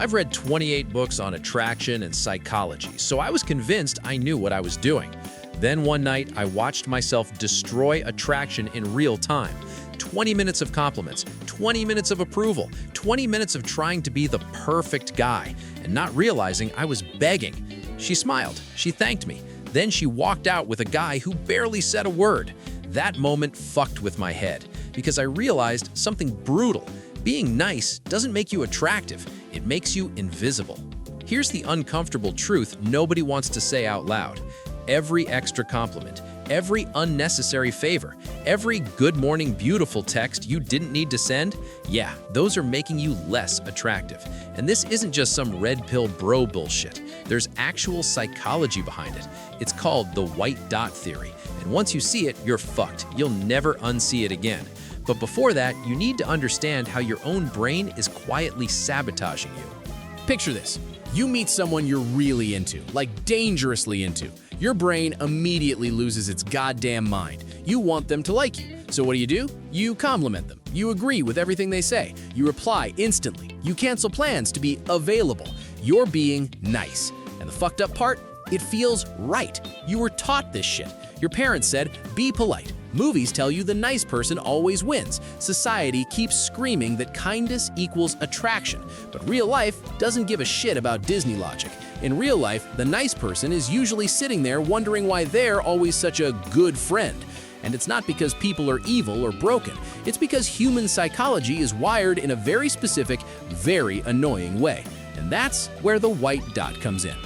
I've read 28 books on attraction and psychology, so I was convinced I knew what I was doing. Then one night, I watched myself destroy attraction in real time. 20 minutes of compliments, 20 minutes of approval, 20 minutes of trying to be the perfect guy, and not realizing I was begging. She smiled, she thanked me, then she walked out with a guy who barely said a word. That moment fucked with my head, because I realized something brutal. Being nice doesn't make you attractive, it makes you invisible. Here's the uncomfortable truth nobody wants to say out loud. Every extra compliment, every unnecessary favor, every good morning beautiful text you didn't need to send, yeah, those are making you less attractive. And this isn't just some red pill bro bullshit. There's actual psychology behind it. It's called the white dot theory. And once you see it, you're fucked. You'll never unsee it again. But before that, you need to understand how your own brain is quietly sabotaging you. Picture this. You meet someone you're really into, like dangerously into. Your brain immediately loses its goddamn mind. You want them to like you. So what do? You compliment them. You agree with everything they say. You reply instantly. You cancel plans to be available. You're being nice. And the fucked up part? It feels right. You were taught this shit. Your parents said, be polite. Movies tell you the nice person always wins. Society keeps screaming that kindness equals attraction. But real life doesn't give a shit about Disney logic. In real life, the nice person is usually sitting there wondering why they're always such a good friend. And it's not because people are evil or broken. It's because human psychology is wired in a very specific, very annoying way. And that's where the white dot comes in.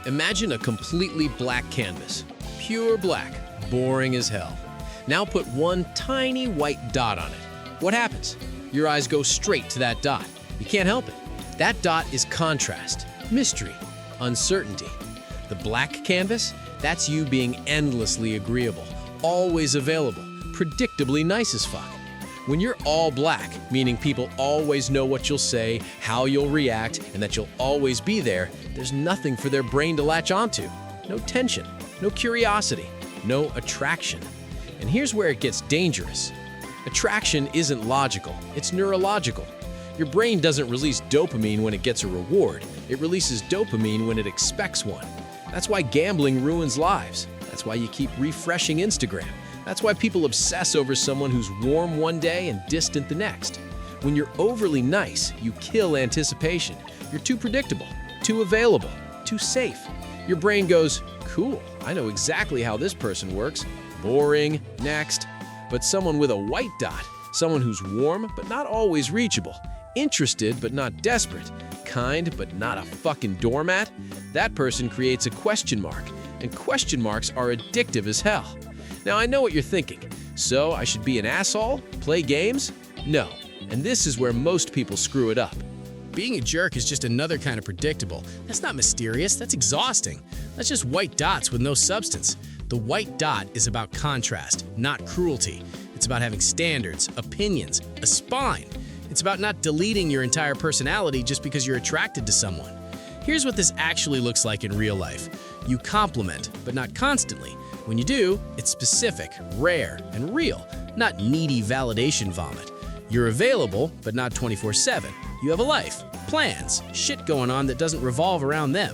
Imagine a completely black canvas. Pure black, boring as hell. Now put one tiny white dot on it. What happens? Your eyes go straight to that dot. You can't help it. That dot is contrast, mystery, uncertainty. The black canvas, that's you being endlessly agreeable, always available, predictably nice as fuck. When you're all black, meaning people always know what you'll say, how you'll react, and that you'll always be there, there's nothing for their brain to latch onto. No tension, no curiosity, no attraction. And here's where it gets dangerous. Attraction isn't logical, it's neurological. Your brain doesn't release dopamine when it gets a reward. It releases dopamine when it expects one. That's why gambling ruins lives. That's why you keep refreshing Instagram. That's why people obsess over someone who's warm one day and distant the next. When you're overly nice, you kill anticipation. You're too predictable, too available, too safe. Your brain goes, cool, I know exactly how this person works. Boring, next. But someone with a white dot, someone who's warm but not always reachable, interested but not desperate, kind but not a fucking doormat, that person creates a question mark, and question marks are addictive as hell. Now I know what you're thinking. So I should be an asshole? Play games? No. And this is where most people screw it up. Being a jerk is just another kind of predictable. That's not mysterious, that's exhausting. That's just white dots with no substance. The white dot is about contrast, not cruelty. It's about having standards, opinions, a spine. It's about not deleting your entire personality just because you're attracted to someone. Here's what this actually looks like in real life. You compliment, but not constantly. When you do, it's specific, rare, and real, not needy validation vomit. You're available, but not 24/7. You have a life, plans, shit going on that doesn't revolve around them.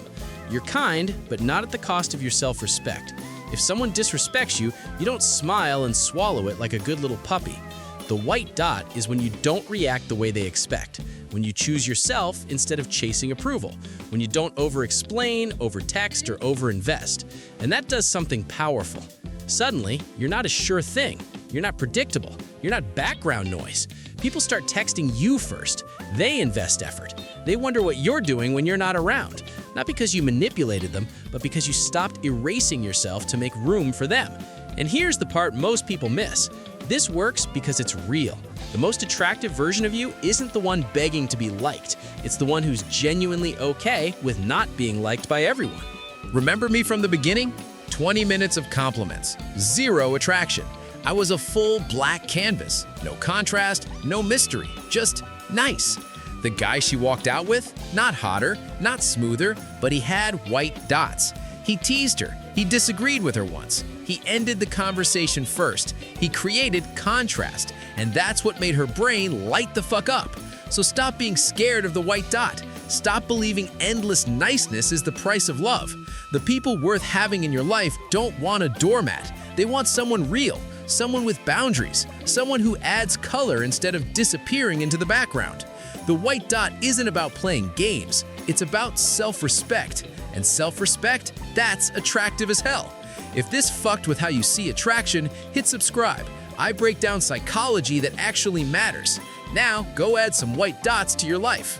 You're kind, but not at the cost of your self-respect. If someone disrespects you, you don't smile and swallow it like a good little puppy. The white dot is when you don't react the way they expect, when you choose yourself instead of chasing approval, when you don't over-explain, over-text, or over-invest. And that does something powerful. Suddenly, you're not a sure thing. You're not predictable. You're not background noise. People start texting you first. They invest effort. They wonder what you're doing when you're not around. Not because you manipulated them, but because you stopped erasing yourself to make room for them. And here's the part most people miss. This works because it's real. The most attractive version of you isn't the one begging to be liked. It's the one who's genuinely okay with not being liked by everyone. Remember me from the beginning? 20 minutes of compliments, zero attraction. I was a full black canvas. No contrast, no mystery, just nice. The guy she walked out with? Not hotter, not smoother, but he had white dots. He teased her. He disagreed with her once. He ended the conversation first. He created contrast, and that's what made her brain light the fuck up. So stop being scared of the white dot. Stop believing endless niceness is the price of love. The people worth having in your life don't want a doormat. They want someone real, someone with boundaries, someone who adds color instead of disappearing into the background. The white dot isn't about playing games. It's about self-respect. And self-respect, that's attractive as hell. If this fucked with how you see attraction, hit subscribe. I break down psychology that actually matters. Now, go add some white dots to your life.